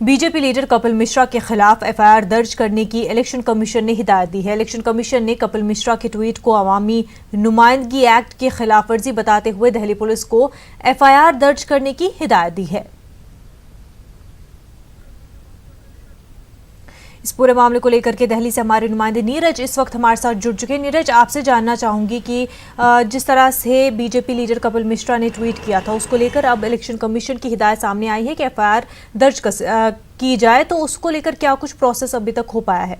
BJP leader Kapil Mishra के खिलाफ FIR दर्ज करने की इलेक्शन कमीशन ने हिदायत दी है। इलेक्शन कमीशन ने कपिल मिश्रा के ट्वीट को अवामी नुमाइंदगी एक्ट की खिलाफवर्जी बताते हुए दिल्ली पुलिस को एफआईआर दर्ज करने की हिदायत दी है। इस पूरे मामले को लेकर के दिल्ली से हमारे नुमाइंदे नीरज इस वक्त हमारे साथ जुड़ चुके हैं। नीरज, आपसे जानना चाहूंगी कि जिस तरह से बीजेपी लीडर कपिल मिश्रा ने ट्वीट किया था, उसको लेकर अब इलेक्शन कमीशन की हिदायत सामने आई है कि एफआईआर दर्ज की जाए, तो उसको लेकर क्या कुछ प्रोसेस अभी तक हो पाया है?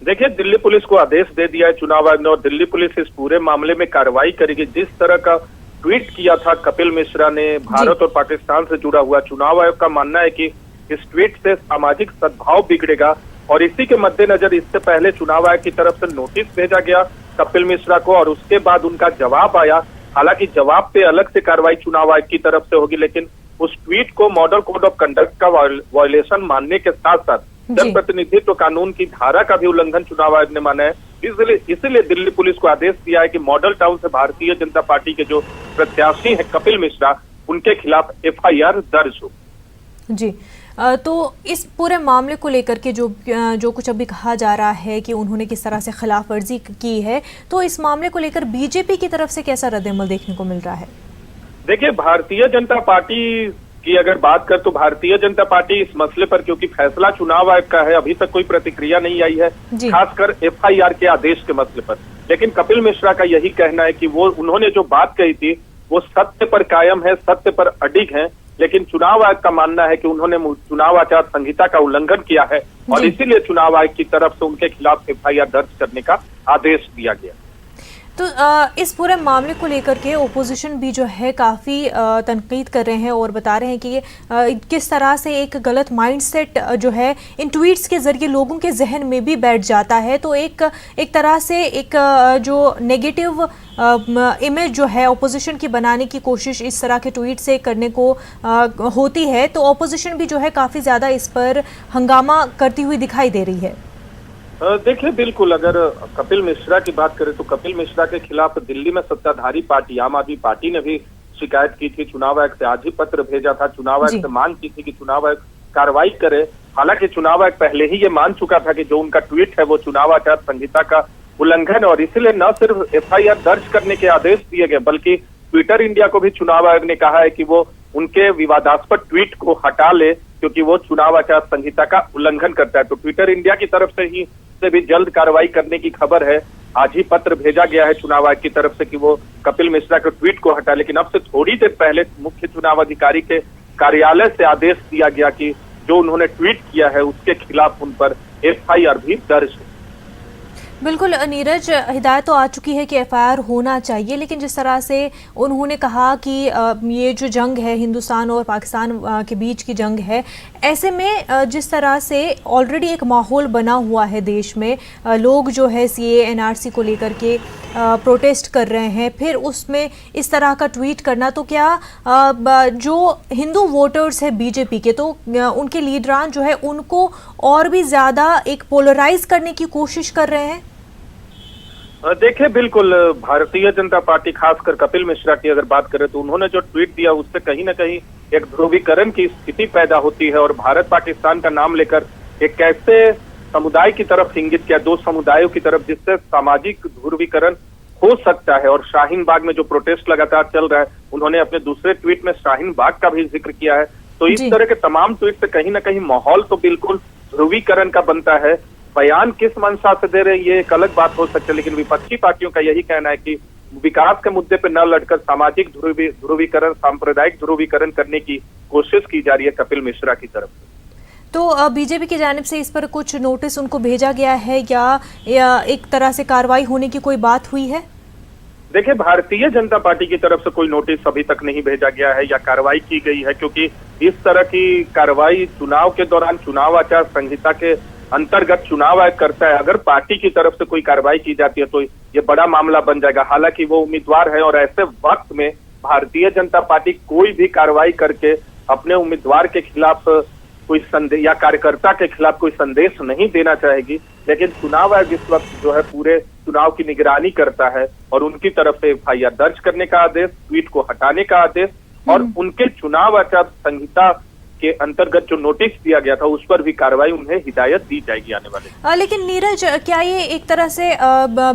देखिए, दिल्ली पुलिस को आदेश दे दिया है चुनाव आयोग ने और दिल्ली पुलिस इस पूरे मामले में कार्रवाई करेगी। जिस तरह का ट्वीट किया था कपिल मिश्रा ने भारत और पाकिस्तान से जुड़ा हुआ, चुनाव आयोग का मानना है कि इस ट्वीट से सामाजिक सद्भाव बिगड़ेगा और इसी के मद्देनजर इससे पहले चुनाव आयोग की तरफ से नोटिस भेजा गया कपिल मिश्रा को और उसके बाद उनका जवाब आया। हालांकि जवाब पे अलग से कार्रवाई चुनाव आयोग की तरफ से होगी, लेकिन उस ट्वीट को मॉडल कोड ऑफ कंडक्ट का वायलेशन मानने के साथ साथ जनप्रतिनिधित्व कानून की धारा का भी उल्लंघन चुनाव आयोग ने माना है। इसीलिए दिल्ली पुलिस को आदेश दिया है कि मॉडल टाउन से भारतीय जनता पार्टी के जो प्रत्याशी हैं कपिल मिश्रा, उनके खिलाफ एफआईआर दर्ज हो। जी, तो इस पूरे मामले को लेकर के जो कुछ अभी कहा जा रहा है कि उन्होंने किस तरह से खिलाफ वर्जी की है, तो इस मामले को लेकर बीजेपी की तरफ से कैसा रद्द-ए-अमल देखने को मिल रहा है? देखिए, भारतीय जनता पार्टी की अगर बात कर तो भारतीय जनता पार्टी इस मसले पर, क्योंकि फैसला चुनाव आयोग का है, अभी तक कोई प्रतिक्रिया नहीं आई है, खासकर एफआईआर के आदेश के मसले पर। लेकिन कपिल मिश्रा का यही कहना है कि उन्होंने जो बात कही थी वो सत्य पर कायम है, सत्य पर अडिग है। लेकिन चुनाव आयोग का मानना है कि उन्होंने चुनाव आचार संहिता का उल्लंघन किया है और इसीलिए चुनाव आयोग की तरफ से उनके खिलाफ एफआईआर दर्ज करने का आदेश दिया गया। तो इस पूरे मामले को लेकर के ओपोजिशन भी जो है काफ़ी तनकीद कर रहे हैं और बता रहे हैं कि किस तरह से एक गलत माइंडसेट जो है इन ट्वीट्स के ज़रिए लोगों के जहन में भी बैठ जाता है। तो एक तरह से एक जो नेगेटिव इमेज जो है ओपोजिशन की बनाने की कोशिश इस तरह के ट्वीट से करने को होती है, तो ओपोजिशन भी जो है काफ़ी ज़्यादा इस पर हंगामा करती हुई दिखाई दे रही है। देखिए, बिल्कुल अगर कपिल मिश्रा की बात करें तो कपिल मिश्रा के खिलाफ दिल्ली में सत्ताधारी पार्टी आम आदमी पार्टी ने भी शिकायत की थी, चुनाव आयोग से आज ही पत्र भेजा था, चुनाव आयोग से मांग की थी कि चुनाव आयोग कार्रवाई करे। हालांकि चुनाव आयोग पहले ही ये मान चुका था कि जो उनका ट्वीट है वो चुनाव आचार संहिता का उल्लंघन, और इसीलिए न सिर्फ एफआईआर दर्ज करने के आदेश दिए गए बल्कि ट्विटर इंडिया को भी चुनाव आयोग ने कहा है कि वो उनके विवादास्पद ट्वीट को हटा ले, क्योंकि वो चुनाव आचार संहिता का उल्लंघन करता है। तो ट्विटर इंडिया की तरफ से भी जल्द कार्रवाई करने की खबर है। आज ही पत्र भेजा गया है चुनाव आयोग की तरफ से कि वो कपिल मिश्रा के ट्वीट को हटा, लेकिन अब से थोड़ी देर पहले मुख्य चुनाव अधिकारी के कार्यालय से आदेश दिया गया कि जो उन्होंने ट्वीट किया है उसके खिलाफ उन पर एफआईआर भी दर्ज है। बिल्कुल नीरज, हिदायत तो आ चुकी है कि एफआईआर होना चाहिए, लेकिन जिस तरह से उन्होंने कहा कि ये जो जंग है हिंदुस्तान और पाकिस्तान के बीच की जंग है, ऐसे में जिस तरह से ऑलरेडी एक माहौल बना हुआ है देश में, लोग जो है सीएए एनआरसी को लेकर के प्रोटेस्ट कर रहे हैं, फिर उसमें इस तरह का ट्वीट करना, तो क्या जो हिंदू वोटर्स है बीजेपी के, तो उनके लीडरान जो है उनको और भी ज़्यादा एक पोलराइज करने की कोशिश कर रहे हैं? देखिए, बिल्कुल भारतीय जनता पार्टी खासकर कपिल मिश्रा की अगर बात करें तो उन्होंने जो ट्वीट दिया उससे कहीं ना कहीं एक ध्रुवीकरण की स्थिति पैदा होती है और भारत पाकिस्तान का नाम लेकर एक कैसे समुदाय की तरफ इंगित किया, दो समुदायों की तरफ, जिससे सामाजिक ध्रुवीकरण हो सकता है। और शाहीन बाग में जो प्रोटेस्ट लगातार चल रहा है, उन्होंने अपने दूसरे ट्वीट में शाहीन बाग का भी जिक्र किया है। तो इस तरह के तमाम ट्वीट से कहीं ना कहीं माहौल तो बिल्कुल ध्रुवीकरण का बनता है। बयान किस मंशा से दे रहे हैं ये एक अलग बात हो सकती है, लेकिन विपक्षी पार्टियों का यही कहना है कि विकास के मुद्दे पर न लड़कर सामाजिक ध्रुवीकरण, सांप्रदायिक ध्रुवीकरण करने की कोशिश की जा रही है कपिल मिश्रा की तरफ से। तो बीजेपी की जानिब से इस पर कुछ नोटिस उनको भेजा गया है या एक तरह से कार्रवाई होने की कोई बात हुई है? देखिए, भारतीय जनता पार्टी की तरफ से कोई नोटिस अभी तक नहीं भेजा गया है या कार्रवाई की गई है, क्योंकि इस तरह की कार्रवाई चुनाव के दौरान चुनाव आचार संहिता के अंतर्गत चुनाव आयोग करता है। अगर पार्टी की तरफ से कोई कार्रवाई की जाती है तो ये बड़ा मामला बन जाएगा। हालांकि वो उम्मीदवार है और ऐसे वक्त में भारतीय जनता पार्टी कोई भी कार्रवाई करके अपने उम्मीदवार के खिलाफ कोई संदेश या कार्यकर्ता के खिलाफ कोई संदेश नहीं देना चाहेगी। लेकिन चुनाव आयोग इस वक्त जो है पूरे चुनाव की निगरानी करता है और उनकी तरफ से एफआईआर दर्ज करने का आदेश, ट्वीट को हटाने का आदेश और उनके चुनाव आचार संहिता के अंतर्गत जो नोटिस दिया गया था उस पर भी कार्रवाई, उन्हें हिदायत दी जाएगी आने वाले। लेकिन नीरज, क्या ये एक तरह से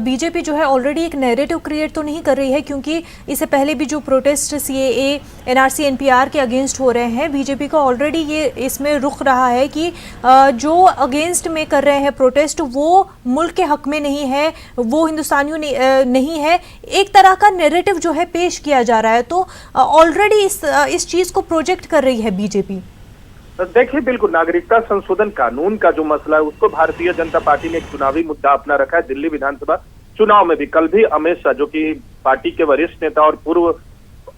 बीजेपी जो है ऑलरेडी एक नैरेटिव क्रिएट तो नहीं कर रही है? क्योंकि इससे पहले भी जो प्रोटेस्ट सीएए एनआरसी एनपीआर के अगेंस्ट हो रहे हैं, बीजेपी का ऑलरेडी ये इसमें रुख रहा है कि जो अगेंस्ट में कर रहे हैं प्रोटेस्ट वो मुल्क के हक में नहीं है, वो हिंदुस्तानियों नहीं है। एक तरह का नैरेटिव जो है पेश किया जा रहा है, तो ऑलरेडी इस चीज को प्रोजेक्ट कर रही है बीजेपी। देखिए, बिल्कुल नागरिकता संशोधन कानून का जो मसला है उसको भारतीय जनता पार्टी ने एक चुनावी मुद्दा अपना रखा है। दिल्ली विधानसभा चुनाव में भी कल भी अमित शाह, जो कि पार्टी के वरिष्ठ नेता और पूर्व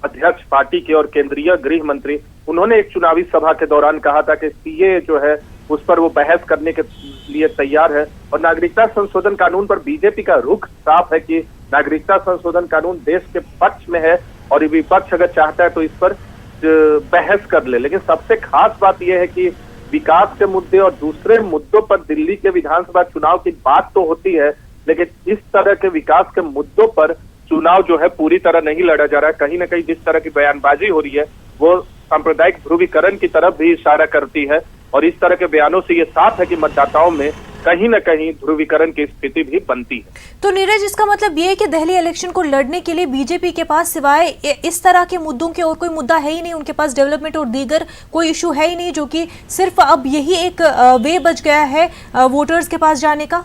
अध्यक्ष पार्टी के और केंद्रीय गृह मंत्री, उन्होंने एक चुनावी सभा के दौरान कहा था कि सीए जो है उस पर वो बहस करने के लिए तैयार है। और नागरिकता संशोधन कानून पर बीजेपी का रुख साफ है कि नागरिकता संशोधन कानून देश के पक्ष में है और विपक्ष अगर चाहता है तो इस पर बहस कर ले। लेकिन सबसे खास बात यह है कि विकास के मुद्दे और दूसरे मुद्दों पर दिल्ली के विधानसभा चुनाव की बात तो होती है, लेकिन इस तरह के विकास के मुद्दों पर चुनाव जो है पूरी तरह नहीं लड़ा जा रहा है। कहीं ना कहीं जिस तरह की बयानबाजी हो रही है वो सांप्रदायिक ध्रुवीकरण की तरफ भी इशारा करती है और इस तरह के बयानों से ये साफ है कि मतदाताओं में कहीं न कहीं ध्रुवीकरण की स्थिति भी बनती है। तो नीरज, इसका मतलब ये है कि दिल्ली इलेक्शन को लड़ने के लिए बीजेपी के पास सिवाय इस तरह के मुद्दों के और कोई मुद्दा है ही नहीं। उनके पास डेवलपमेंट और दीगर कोई इशू है ही नहीं, जो कि सिर्फ अब यही एक वे बच गया है वोटर्स के पास जाने का।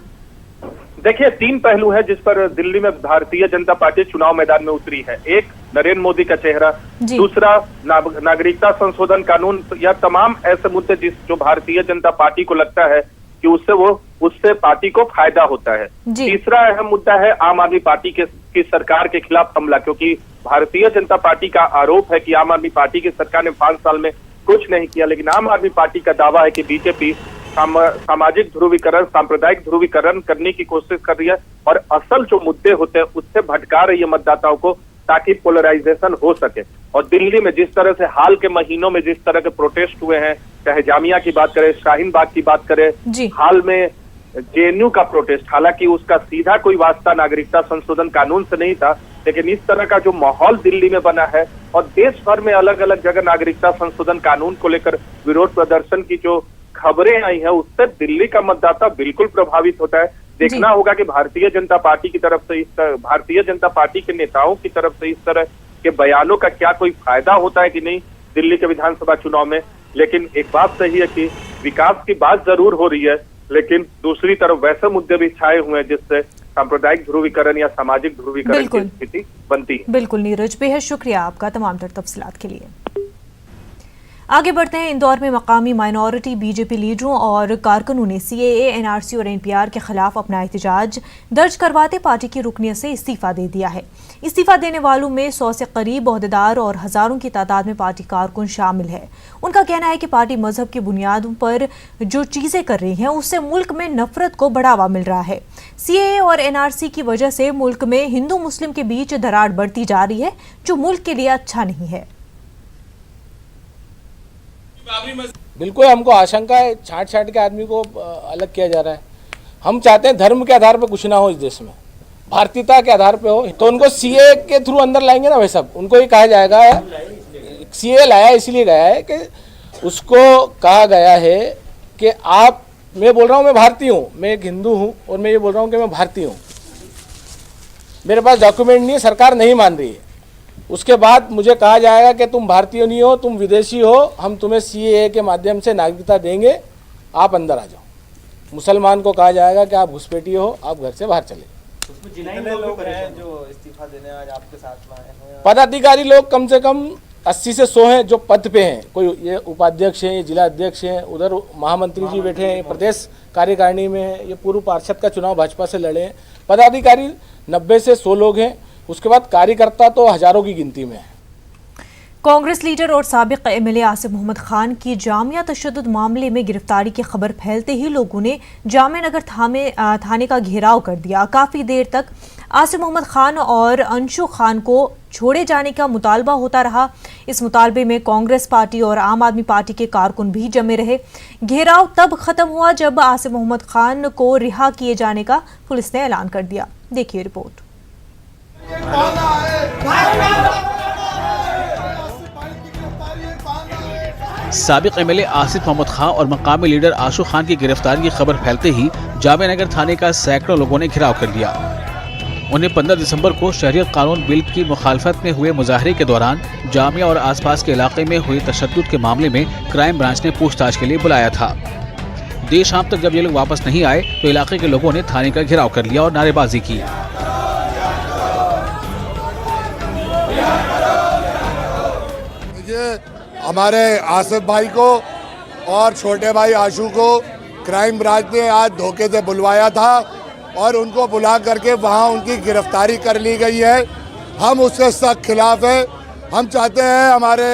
देखिए, 3 पहलू है जिस पर दिल्ली में भारतीय जनता पार्टी चुनाव मैदान में उतरी है। एक, नरेंद्र मोदी का चेहरा, दूसरा नागरिकता संशोधन कानून, या तमाम ऐसे मुद्दे जो भारतीय जनता पार्टी को लगता है कि उससे पार्टी को फायदा होता है। तीसरा अहम मुद्दा है आम आदमी पार्टी की सरकार के खिलाफ हमला, क्योंकि भारतीय जनता पार्टी का आरोप है कि आम आदमी पार्टी की सरकार ने 5 साल में कुछ नहीं किया। लेकिन आम आदमी पार्टी का दावा है कि बीजेपी सामाजिक ध्रुवीकरण, सांप्रदायिक ध्रुवीकरण करने की कोशिश कर रही है और असल जो मुद्दे होते हैं उससे भटका रही है मतदाताओं को, ताकि पोलराइजेशन हो सके। और दिल्ली में जिस तरह से हाल के महीनों में जिस तरह के प्रोटेस्ट हुए हैं, चाहे जामिया की बात करें, शाहीन बाग की बात करें, हाल में जेएनयू का प्रोटेस्ट, हालांकि उसका सीधा कोई वास्ता नागरिकता संशोधन कानून से नहीं था, लेकिन इस तरह का जो माहौल दिल्ली में बना है और देश भर में अलग अलग जगह नागरिकता संशोधन कानून को लेकर विरोध प्रदर्शन की जो खबरें आई है, उससे दिल्ली का मतदाता बिल्कुल प्रभावित होता है। देखना होगा कि भारतीय जनता पार्टी की तरफ से, भारतीय जनता पार्टी के नेताओं की तरफ से इस तरह के बयानों का क्या कोई फायदा होता है कि नहीं दिल्ली के विधानसभा चुनाव में। लेकिन एक बात सही है कि विकास की बात जरूर हो रही है, लेकिन दूसरी तरफ वैसे मुद्दे भी छाए हुए हैं जिससे सांप्रदायिक ध्रुवीकरण या सामाजिक ध्रुवीकरण की स्थिति बनती है। बिल्कुल नीरज, बेहद शुक्रिया आपका तमाम तफसीलात के लिए। आगे बढ़ते हैं। इंदौर में मकामी माइनॉरिटी बीजेपी लीडरों और कारकुनों ने सीएए, एनआरसी और एनपीआर के खिलाफ अपना एहतजाज दर्ज करवाते पार्टी की रुकनियत से इस्तीफा दे दिया है। इस्तीफा देने वालों में 100 से करीब ओहदेदार और हजारों की तादाद में पार्टी कारकुन शामिल है। उनका कहना है कि पार्टी मजहब की बुनियादों पर जो चीजें कर रही है उससे मुल्क में नफरत को बढ़ावा मिल रहा है। सीएए और एनआरसी की वजह से मुल्क में हिंदू मुस्लिम के बीच दरार बढ़ती जा रही है, जो मुल्क के लिए अच्छा नहीं है। बिल्कुल हमको आशंका है, छांट के आदमी को अलग किया जा रहा है। हम चाहते हैं धर्म के आधार पर कुछ ना हो इस देश में, भारतीयता के आधार पे हो। तो उनको सीए के थ्रू अंदर लाएंगे ना भाई साहब, उनको ये कहा जाएगा, सीए लाया इसलिए गया है कि उसको कहा गया है कि आप, मैं बोल रहा हूँ मैं भारतीय हूँ, मैं एक हिंदू हूँ और मैं ये बोल रहा हूँ कि मैं भारतीय हूँ, मेरे पास डॉक्यूमेंट नहीं है, सरकार नहीं मान रही है। उसके बाद मुझे कहा जाएगा कि तुम भारतीय नहीं हो, तुम विदेशी हो, हम तुम्हें सीएए के माध्यम से नागरिकता देंगे, आप अंदर आ जाओ। मुसलमान को कहा जाएगा कि आप घुसपैठी हो, आप घर से बाहर चले। लोग हैं जो इस्तीफा देने आज आपके साथ में आए हैं। पदाधिकारी लोग कम से कम 80 से 100 हैं जो पद पे हैं। कोई ये उपाध्यक्ष हैं, ये जिला अध्यक्ष हैं, उधर महामंत्री जी बैठे हैं, प्रदेश कार्यकारिणी में है, ये पूर्व पार्षद का चुनाव भाजपा से लड़े हैं। पदाधिकारी 90 से 100 लोग हैं। उसके बाद कार्यकर्ता तो हजारों की गिनती में है। कांग्रेस लीडर और साबिक एमएलए आसिफ मोहम्मद खान की जामिया तशद्दुद मामले में गिरफ्तारी की खबर फैलते ही लोगों ने जामिया नगर थाने का घेराव कर दिया। काफी देर तक आसिफ मोहम्मद खान और अंशु खान को छोड़े जाने का मुतालबा होता रहा। इस मुतालबे में कांग्रेस पार्टी और आम आदमी पार्टी के कारकुन भी जमे रहे। घेराव तब खत्म हुआ जब आसिफ मोहम्मद खान को रिहा किए जाने का पुलिस ने ऐलान कर दिया। देखिए रिपोर्ट। साबिक एमएलए आसिफ मोहम्मद खान और मकामी लीडर आशू खान की गिरफ्तारी की खबर फैलते ही जामिया नगर थाने का सैकड़ों लोगों ने घेराव कर लिया। उन्हें 15 दिसंबर को शहरियत कानून बिल की मुखालफत में हुए मुजाहरे के दौरान जामिया और आसपास के इलाके में हुए तशद्दुद के मामले में क्राइम ब्रांच ने पूछताछ के लिए बुलाया था। देर शाम तक जब ये लोग वापस नहीं आए तो इलाके के लोगों ने थाने का घेराव कर लिया और नारेबाजी की। हमारे आसिफ भाई को और छोटे भाई आशू को क्राइम ब्रांच ने आज धोखे से बुलवाया था और उनको बुला करके वहां उनकी गिरफ्तारी कर ली गई है। हम उसके सख्त खिलाफ हैं। हम चाहते हैं हमारे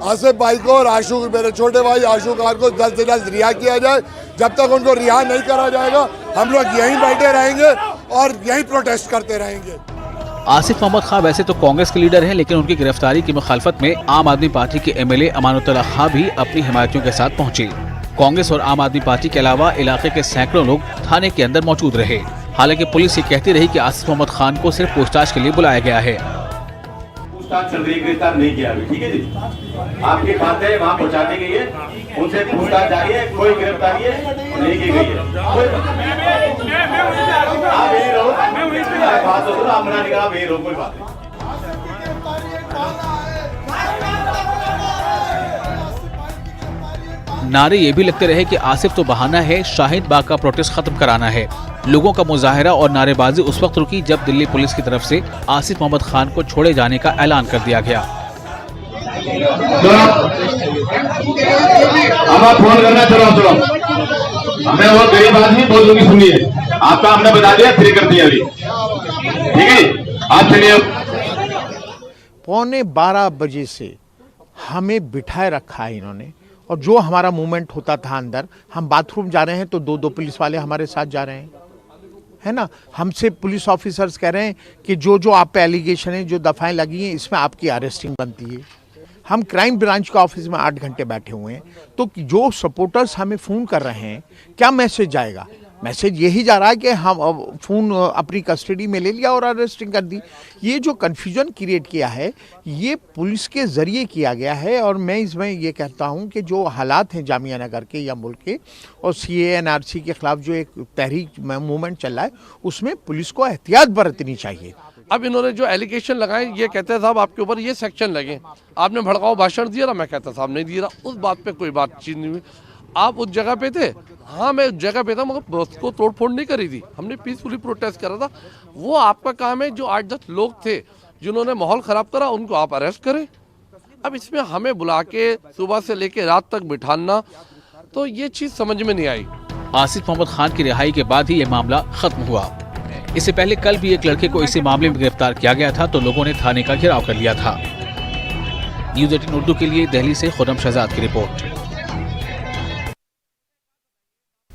आसिफ भाई को और आशू मेरे छोटे भाई आशू खान को जल्द से जल्द रिहा किया जाए। जब तक उनको रिहा नहीं करा जाएगा हम लोग यहीं बैठे रहेंगे और यहीं प्रोटेस्ट करते रहेंगे। आसिफ मोहम्मद खान वैसे तो कांग्रेस के लीडर हैं, लेकिन उनकी गिरफ्तारी की मुखालफत में आम आदमी पार्टी के एमएलए अमानुल्लाह खान भी अपनी हिमायतियों के साथ पहुंचे। कांग्रेस और आम आदमी पार्टी के अलावा इलाके के सैकड़ों लोग थाने के अंदर मौजूद रहे। हालांकि पुलिस ये कहती रही कि आसिफ मोहम्मद खान को सिर्फ पूछताछ के लिए बुलाया गया है। पूछताछ चल रही है, गिरफ्तार नहीं किया अभी, ठीक है जी। आपकी बात है वहाँ पहुँचाने गई है, उनसे पूछताछ जारी है, कोई गिरफ्तारी है नहीं की गई है। आप यही रहो, बात हो तो आप मना नहीं करा, आप यही रहो, कोई बात नहीं। नारे ये भी लगते रहे कि आसिफ तो बहाना है, शाहीन बाग का प्रोटेस्ट खत्म कराना है। लोगों का मुजाहरा और नारेबाजी उस वक्त रुकी जब दिल्ली पुलिस की तरफ से आसिफ मोहम्मद खान को छोड़े जाने का ऐलान कर दिया गया। अब आप फोन करना, चलो मैं वो गरीब आदमी बोल दूंगी, सुनिए आपका हमने बता दिया, फ्री कर दिया अभी, ठीक है। आप चलिए। 11:15 बजे से हमें बिठाए रखा है इन्होंने, और जो हमारा मूवमेंट होता था अंदर, हम बाथरूम जा रहे हैं तो दो पुलिस वाले हमारे साथ जा रहे हैं, है ना। हमसे पुलिस ऑफिसर्स कह रहे हैं कि जो आप पे एलिगेशन है, जो दफाएं लगी हैं, इसमें आपकी अरेस्टिंग बनती है। हम क्राइम ब्रांच के ऑफिस में 8 घंटे बैठे हुए हैं, तो जो सपोर्टर्स हमें फ़ोन कर रहे हैं, क्या मैसेज जाएगा? मैसेज यही जा रहा है कि हम फ़ोन अपनी कस्टडी में ले लिया और अरेस्टिंग कर दी। ये जो कन्फ्यूजन क्रिएट किया है, ये पुलिस के ज़रिए किया गया है। और मैं इसमें ये कहता हूँ कि जो हालात हैं जामिया नगर के या मुल्क के, और CAA NRC के ख़िलाफ़ जो एक तहरीक मूवमेंट चल रहा है, उसमें पुलिस को एहतियात बरतनी चाहिए। अब इन्होंने जो एलिगेशन लगाए, ये कहते हैं साहब आपके ऊपर ये सेक्शन लगे, आपने भड़काऊ भाषण दिया ना। मैं कहता साहब नहीं दिया, उस बात पे कोई बातचीत नहीं हुई। आप उस जगह पे थे? हाँ मैं उस जगह पे था, मगर उसको तोड़फोड़ नहीं करी थी, हमने पीसफुली प्रोटेस्ट करा था। वो आपका काम है, जो 8-10 लोग थे जिन्होंने माहौल ख़राब करा, उनको आप अरेस्ट करें। अब इसमें हमें बुला के सुबह से लेके रात तक बिठाना, तो ये चीज़ समझ में नहीं आई। आसिफ मोहम्मद खान की रिहाई के बाद ही ये मामला खत्म हुआ। इससे पहले कल भी एक लड़के को इसी मामले में गिरफ्तार किया गया था, तो लोगों ने थाने का घेराव कर लिया था। न्यूज़ 18 उर्दू के लिए दिल्ली से खुर्रम शहजाद की रिपोर्ट।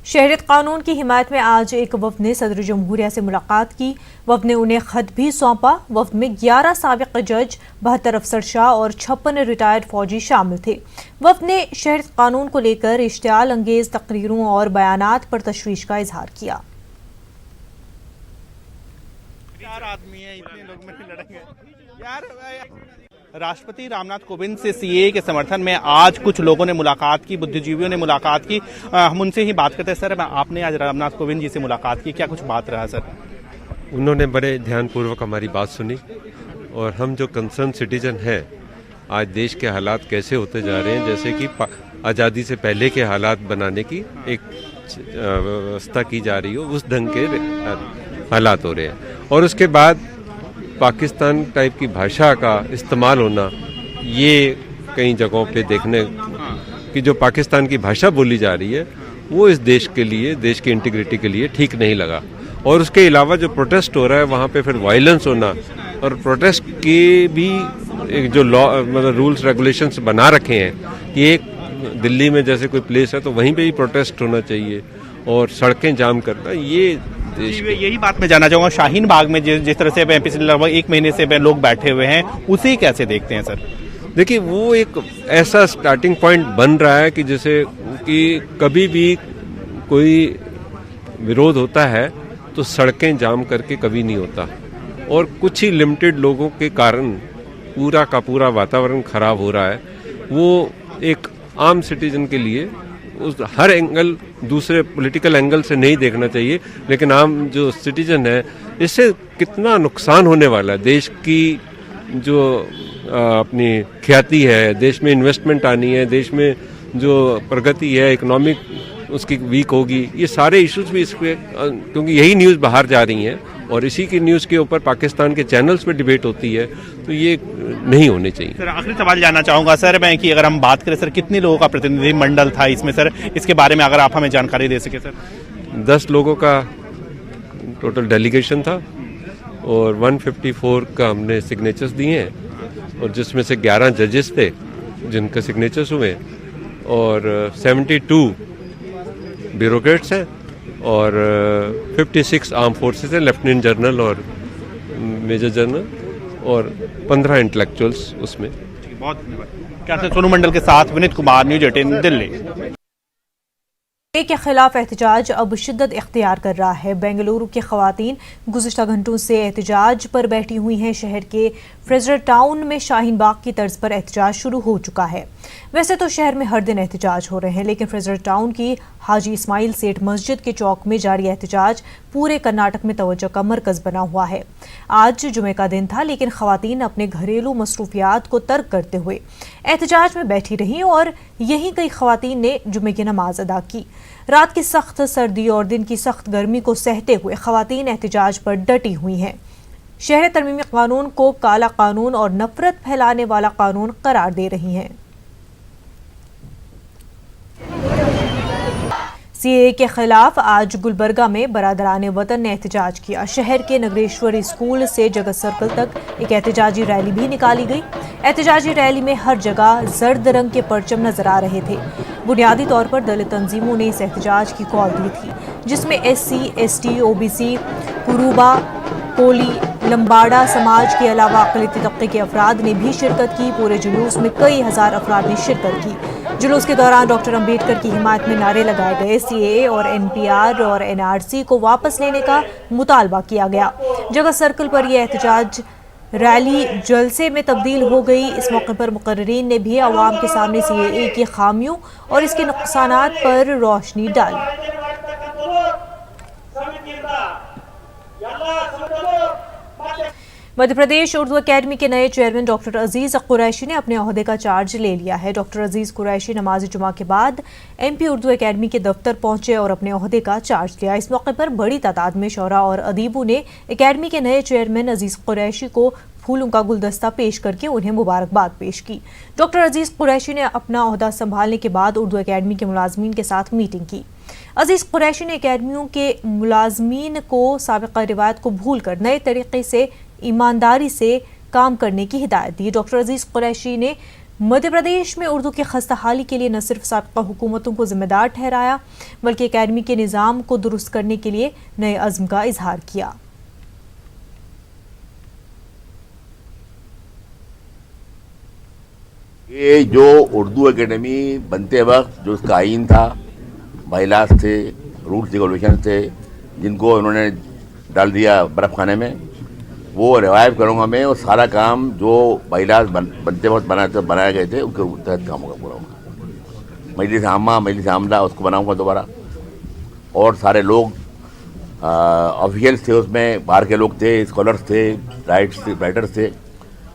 शहरियत कानून की हिमायत में आज एक वफ़द ने सदर जमहूरिया से मुलाकात की। वफ़द ने उन्हें ख़त भी सौंपा। वफ़द में 11 साबिक़ जज, 72 अफसरशाह और 56 रिटायर्ड फौजी शामिल थे। वफ़द ने शहरियत कानून को लेकर इश्तियाल अंगेज़ तकरीरों और बयानात पर तशवीश का इजहार किया। आदमी है, इतने लोग में लड़ेंगे यार। राष्ट्रपति रामनाथ कोविंद से CAA के समर्थन में आज कुछ लोगों ने मुलाकात की, बुद्धिजीवियों ने मुलाकात की। हम उनसे ही बात करते हैं। सर, आपने आज रामनाथ कोविंद जी से मुलाकात की, क्या कुछ बात रहा सर? उन्होंने बड़े ध्यानपूर्वक हमारी बात सुनी, और हम जो कंसर्न सिटीजन हैं, आज देश के हालात कैसे होते जा रहे हैं, जैसे कि आज़ादी से पहले के हालात बनाने की एक व्यवस्था की जा रही हो, उस ढंग के हालात हो रहे हैं। और उसके बाद पाकिस्तान टाइप की भाषा का इस्तेमाल होना, ये कई जगहों पे देखने कि जो पाकिस्तान की भाषा बोली जा रही है, वो इस देश के लिए, देश की इंटीग्रिटी के लिए ठीक नहीं लगा। और उसके अलावा जो प्रोटेस्ट हो रहा है, वहाँ पे फिर वायलेंस होना, और प्रोटेस्ट के भी एक जो लॉ मतलब रूल्स रेगुलेशंस बना रखे हैं कि एक दिल्ली में जैसे कोई प्लेस है तो वहीं पे ही प्रोटेस्ट होना चाहिए, और सड़कें जाम करना, ये यही बात मैं जानना चाहूँगा। शाहीन बाग में जिस तरह से पिछले लगभग 1 महीने से लोग बैठे हुए हैं, उसे कैसे देखते हैं सर? देखिए, वो एक ऐसा स्टार्टिंग पॉइंट बन रहा है कि जैसे कि कभी भी कोई विरोध होता है तो सड़कें जाम करके कभी नहीं होता, और कुछ ही लिमिटेड लोगों के कारण पूरा का पूरा वातावरण खराब हो रहा है। वो एक आम सिटीजन के लिए उस हर एंगल दूसरे पॉलिटिकल एंगल से नहीं देखना चाहिए, लेकिन आम जो सिटीजन है इससे कितना नुकसान होने वाला है, देश की जो अपनी ख्याति है, देश में इन्वेस्टमेंट आनी है, देश में जो प्रगति है, इकोनॉमिक उसकी वीक होगी, ये सारे इश्यूज भी इसमें, क्योंकि यही न्यूज़ बाहर जा रही हैं और इसी की न्यूज़ के ऊपर पाकिस्तान के चैनल्स पे डिबेट होती है, तो ये नहीं होने चाहिए। सर आखिरी सवाल जानना चाहूँगा सर मैं कि अगर हम बात करें सर कितने लोगों का प्रतिनिधिमंडल था इसमें सर, इसके बारे में अगर आप हमें जानकारी दे सके सर। 10 लोगों का टोटल डेलीगेशन था और 154 का हमने सिग्नेचर्स दिए हैं और जिसमें से 11 जजेस थे जिनके सिग्नेचर्स हुए और 72 ब्यूरोक्रेट्स हैं और 56 आर्म फोर्सेस हैं, लेफ्टिनेंट जनरल और मेजर जनरल और 15 इंटेलेक्चुअल्स उसमें। बहुत धन्यवाद। क्या सर, सोनू मंडल के साथ विनीत कुमार, न्यूज़ 18 दिल्ली। के खिलाफ एहतजाज अब शिद्दत इख्तियार कर रहा है। बेंगलुरु की खवातीन गुज़िश्ता घंटों से एहतजाज पर बैठी हुई हैं। शहर के फ्रेजर टाउन में शाहीन बाग की तर्ज पर एहतजाज शुरू हो चुका है। वैसे तो शहर में हर दिन एहतजाज हो रहे हैं, लेकिन फ्रेजर टाउन की हाजी इस्माइल सेठ मस्जिद के चौक में जारी एहतजाज पूरे कर्नाटक में तवज्जो का मरकज बना हुआ है। आज जुमे का दिन था, लेकिन खवातीन अपने घरेलू मसरूफियात को तर्क करते हुए एहतजाज में बैठी रहीं और यहीं कई खवातीन ने जुमे की नमाज अदा की। रात की सख्त सर्दी और दिन की सख्त गर्मी को सहते हुए खवातीन एहतजाज पर डटी हुई हैं। शहर तरमीमी कानून को काला कानून और नफरत फैलाने वाला कानून करार दे रही हैं। सीएए के खिलाफ आज गुलबर्गा में बरादरान वतन ने एहतजाज किया। शहर के नगरेश्वरी स्कूल से जगत सर्कल तक एक एहतजाजी रैली भी निकाली गई। एहतजाजी रैली में हर जगह जर्द रंग के परचम नजर आ रहे थे। बुनियादी तौर पर दलित तंजीमों ने इस एहतजाज की कॉल दी थी, जिसमें SC, ST, OBC, कुरूबा, कोली, लंबाड़ा समाज के अलावा अक़लियती तबके के अफराद ने भी शिरकत की। पूरे जुलूस में कई हजार अफराद ने शिरकत की। जुलूस के दौरान डॉक्टर अम्बेडकर की हिमायत में नारे लगाए गए। CAA और NPR और NRC को वापस लेने का मुतालबा किया गया। जगत सर्कल पर यह एहतजाज रैली जलसे में तब्दील हो गई। इस मौके पर मुकर्रिरीन ने भी अवाम के सामने CAA की खामियों और इसके नुकसानात पर रोशनी डाली। मध्य प्रदेश उर्दू अकेडमी के नए चेयरमैन डॉक्टर अजीज कुरैशी ने अपने ओहदे का चार्ज ले लिया है। डॉक्टर अजीज कुरैशी नमाज जुमा के बाद MP उर्दू अकेडमी के दफ्तर पहुंचे और अपने ओहदे का चार्ज लिया। इस मौके पर बड़ी तादाद में शोरा और अदीबों ने अकेडमी के नए चेयरमैन अजीज कुरैशी को फूलों का गुलदस्ता पेश करके उन्हें मुबारकबाद पेश की। डॉक्टर अजीज कुरैशी ने अपना ओहदा संभालने के बाद उर्दू अकेडमी के मुलाजमीन के साथ मीटिंग की। अजीज कुरैशी ने अकेडमियों के मुलाजमीन को साबिक़ा रिवायत को भूल कर नए तरीके से ईमानदारी से काम करने की हिदायत दी। डॉक्टर अजीज कुरैशी ने मध्य प्रदेश में उर्दू की खस्ताहाली के लिए न सिर्फ साबिक़ा हुकूमतों को जिम्मेदार ठहराया, बल्कि अकेडमी के निज़ाम को दुरुस्त करने के लिए नए अज़्म का इजहार किया। ये जो उर्दू एकेडमी बनते वक्त जो उसका आइन था, बाइलास थे, रूल्स रेगुलेशन थे, जिनको उन्होंने डाल दिया बर्फ़ खाने में, वो रिवाइव करूँगा मैं। और सारा काम जो बाइलास बनते वक्त बनाए गए थे उनके तहत काम होगा पूरा होगा। मजलिस आमा, मजलिस आमला उसको बनाऊँगा दोबारा। और सारे लोग ऑफिशियल्स थे उसमें, बाहर के लोग थे, स्कॉलर्स थे, राइटर्स थे,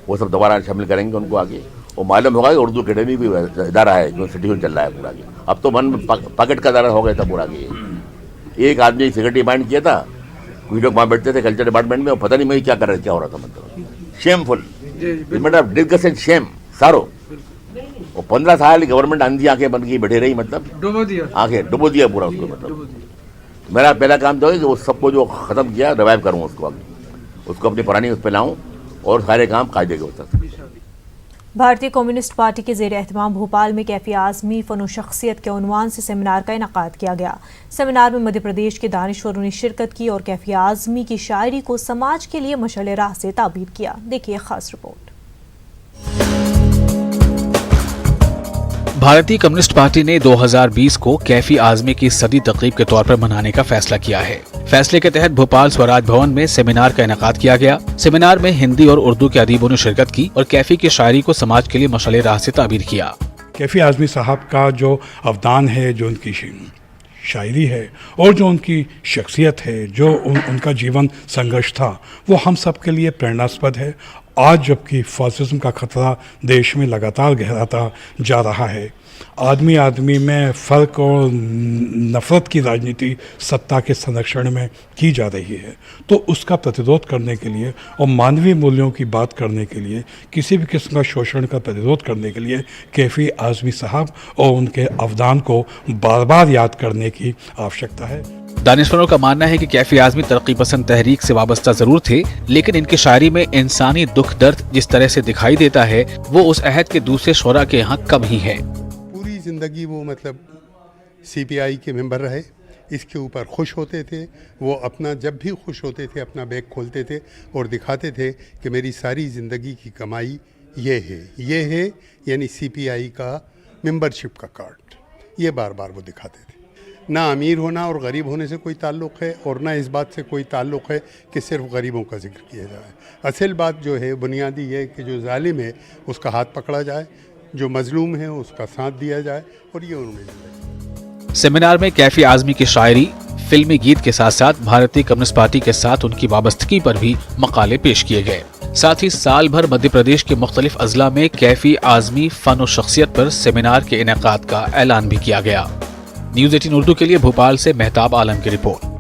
वो सब दोबारा शामिल करेंगे उनको आगे। और मालूम होगा कि उर्दू अकेडमी कोई इदारा है जो इंस्टीट्यूशन चल रहा है पूरा। अब तो मन पॉकेट का इदारा हो गया था पूरा। एक आदमी सेक्रेटरी अपॉइंट किया था, कुछ लोग वहाँ बैठते थे कल्चर डिपार्टमेंट में, और पता नहीं मैं क्या कर रहे, क्या हो रहा था। मतलब शेमफुल, मतलब डिस्गस्ट एंड शेम सारो। और 15 साल गवर्नमेंट आंधी आंखें बन के बैठे रही, मतलब आंखें डुबो दिया पूरा उसको। मतलब मेरा पहला काम तो है कि वो सबको जो ख़त्म किया रिवाइव करूँ उसको, आगे उसको अपनी पुरानी उस पर लाऊँ और सारे काम कायदे के होता। भारतीय कम्युनिस्ट पार्टी के ज़ेर एहतमाम भोपाल में कैफी आज़मी फ़न व शख्सियत के उन्वान से सेमिनार का इनेकाद किया गया। सेमिनार में मध्य प्रदेश के दानिश्वरों ने शिरकत की और कैफी आज़मी की शायरी को समाज के लिए मशाल राह से ताबीर किया। देखिए खास रिपोर्ट। भारतीय कम्युनिस्ट पार्टी ने 2020 को कैफी आज़मी की सदी तकरीब के तौर पर मनाने का फैसला किया है। फैसले के तहत भोपाल स्वराज भवन में सेमिनार का इनेकाद किया गया। सेमिनार में हिंदी और उर्दू के अदीबों ने शिरकत की और कैफी की शायरी को समाज के लिए मशाल राह से ताबीर किया। कैफ़ी आज़मी साहब का जो अवदान है, जो उनकी शायरी है और जो उनकी शख्सियत है, जो उनका जीवन संघर्ष था, वो हम सब के लिए प्रेरणास्पद है। आज जबकि फासिज्म का खतरा देश में लगातार गहराता जा रहा है, आदमी आदमी में फ़र्क और नफ़रत की राजनीति सत्ता के संरक्षण में की जा रही है, तो उसका प्रतिरोध करने के लिए और मानवीय मूल्यों की बात करने के लिए, किसी भी किस्म का शोषण का प्रतिरोध करने के लिए कैफ़ी आज़मी साहब और उनके अवदान को बार बार याद करने की आवश्यकता है। दानिशवरों का मानना है कि कैफ़ी आज़मी तरक्की पसंद तहरीक से वाबस्ता जरूर थे, लेकिन इनकी शायरी में इंसानी दुख दर्द जिस तरह से दिखाई देता है वो उस अहद के दूसरे शोरा के यहाँ कम ही है। पूरी ज़िंदगी वो मतलब CPI के मेंबर रहे, इसके ऊपर खुश होते थे। वो अपना जब भी खुश होते थे अपना बैग खोलते थे और दिखाते थे कि मेरी सारी ज़िंदगी की कमाई ये है यानी CPI का मेंबरशिप का कार्ड, ये बार बार वो दिखाते थे। ना अमीर होना और गरीब होने से कोई ताल्लुक़ है और ना इस बात से कोई ताल्लुक़ है कि सिर्फ गरीबों का जिक्र किया जाए। असल बात जो है बुनियादी है कि जो जालिम है उसका हाथ पकड़ा जाए, जो मजलूम है उसका साथ दिया जाए, और ये उन्होंने। सेमिनार में कैफ़ी आज़मी की शायरी, फिल्मी गीत के साथ साथ भारतीय कम्युनिस्ट पार्टी के साथ उनकी वाबस्तगी पर भी मकाले पेश किए गए। साथ ही साल भर मध्य प्रदेश के मुख्तलिफ अजला में कैफ़ी आज़मी फन और शख्सियत पर सेमिनार के इनेकाद का ऐलान भी किया गया। न्यूज़ 18 उर्दू के लिए भोपाल से मेहताब आलम की रिपोर्ट।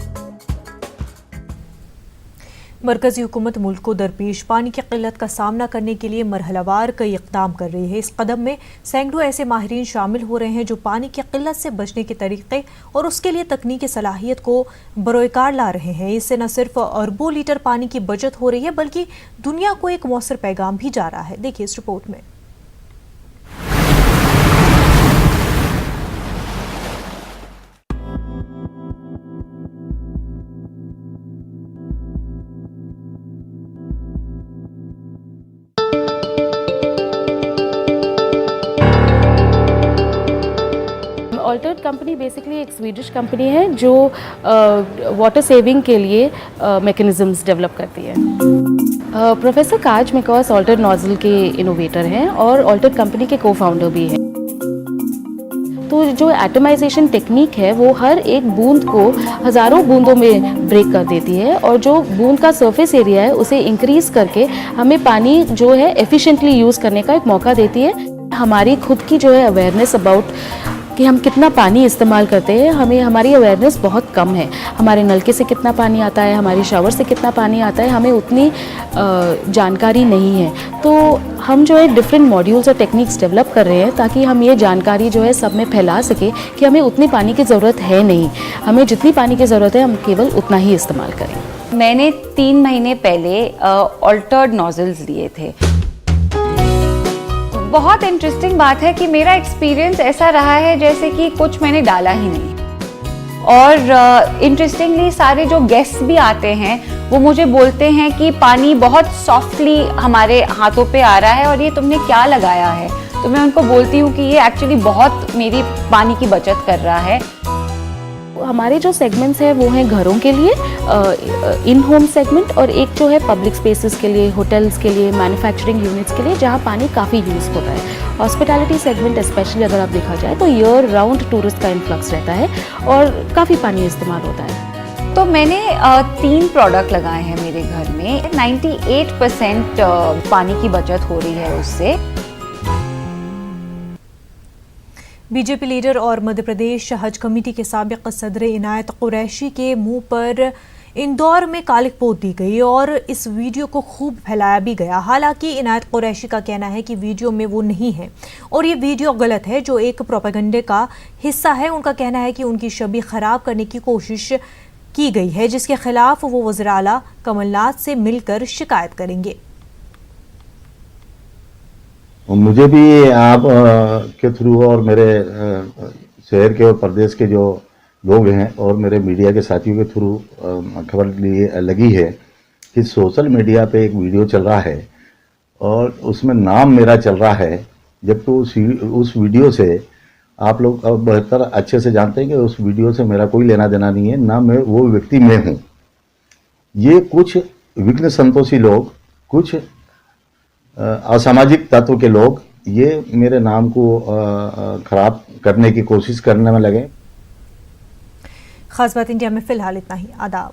मरकजी हुकूमत मुल्क को दरपेश पानी की किल्लत का सामना करने के लिए मरहलावार कई इक़दाम कर रही है। इस कदम में सैकड़ों ऐसे माहिरीन शामिल हो रहे हैं जो पानी की किल्लत से बचने के तरीक़े और उसके लिए तकनीकी सलाहियत को बरोकार ला रहे हैं। इससे न सिर्फ अरबों लीटर पानी की बचत हो रही है बल्कि दुनिया को एक मौसर पैगाम भी जा रहा है। देखिए इस रिपोर्ट में। ऑल्टर्ड कंपनी बेसिकली एक स्वीडिश कंपनी है जो वाटर सेविंग के लिए मैकेनिज्म्स डेवलप करती है। प्रोफेसर काज मैकॉस ऑल्टर्ड नोजल के इनोवेटर हैं और ऑल्टर्ड कंपनी के को-फाउंडर भी हैं। तो जो एटमाइजेशन टेक्निक है वो हर एक बूंद को हज़ारों बूंदों में ब्रेक कर देती है और जो बूंद का सरफेस एरिया है उसे इंक्रीज़ करके हमें पानी जो है एफिशिएंटली यूज़ करने का एक मौका देती है। हमारी खुद की जो है अवेयरनेस अबाउट कि हम कितना पानी इस्तेमाल करते हैं, हमें हमारी अवेयरनेस बहुत कम है। हमारे नलके से कितना पानी आता है, हमारी शावर से कितना पानी आता है, हमें उतनी जानकारी नहीं है। तो हम जो है डिफरेंट मॉड्यूल्स और टेक्निक्स डेवलप कर रहे हैं ताकि हम ये जानकारी जो है सब में फैला सके कि हमें उतनी पानी की ज़रूरत है नहीं, हमें जितनी पानी की ज़रूरत है हम केवल उतना ही इस्तेमाल करें। मैंने 3 महीने पहले ऑल्टर्ड नोजल्स लिए थे। बहुत इंटरेस्टिंग बात है कि मेरा एक्सपीरियंस ऐसा रहा है जैसे कि कुछ मैंने डाला ही नहीं। और इंटरेस्टिंगली सारे जो गेस्ट्स भी आते हैं वो मुझे बोलते हैं कि पानी बहुत सॉफ्टली हमारे हाथों पे आ रहा है और ये तुमने क्या लगाया है। तो मैं उनको बोलती हूँ कि ये एक्चुअली बहुत मेरी पानी की बचत कर रहा है। हमारे जो सेगमेंट्स हैं वो हैं घरों के लिए इन होम सेगमेंट और एक जो है पब्लिक स्पेसेस के लिए, होटल्स के लिए, मैन्युफैक्चरिंग यूनिट्स के लिए जहाँ पानी काफ़ी यूज़ होता है। हॉस्पिटैलिटी सेगमेंट स्पेशली अगर आप देखा जाए तो ईयर राउंड टूरिस्ट का इन्फ्लक्स रहता है और काफ़ी पानी इस्तेमाल होता है। तो मैंने 3 प्रोडक्ट लगाए हैं मेरे घर में। 98% पानी की बचत हो रही है उससे। बीजेपी लीडर और मध्य प्रदेश हज कमेटी के साबिक़ सदर इनायत कुरैशी के मुंह पर इंदौर में कालिक पोत दी गई और इस वीडियो को खूब फैलाया भी गया। हालांकि इनायत कुरैशी का कहना है कि वीडियो में वो नहीं है और ये वीडियो गलत है, जो एक प्रोपेगेंडे का हिस्सा है। उनका कहना है कि उनकी छवि खराब करने की कोशिश की गई है, जिसके खिलाफ वो वज़ीर आला कमलनाथ से मिलकर शिकायत करेंगे। मुझे भी आप के थ्रू और मेरे शहर के और प्रदेश के जो लोग हैं और मेरे मीडिया के साथियों के थ्रू खबर लगी है कि सोशल मीडिया पे एक वीडियो चल रहा है और उसमें नाम मेरा चल रहा है, जबकि उस वीडियो से आप लोग बेहतर अच्छे से जानते हैं कि उस वीडियो से मेरा कोई लेना देना नहीं है, ना मैं वो व्यक्ति मैं हूँ। ये कुछ विघ्न संतोषी लोग, कुछ असामाजिक तत्व के लोग ये मेरे नाम को खराब करने की कोशिश करने में लगे। खास बात इंडिया में फिलहाल इतना ही। आदाब।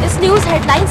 इस न्यूज़ हेडलाइंस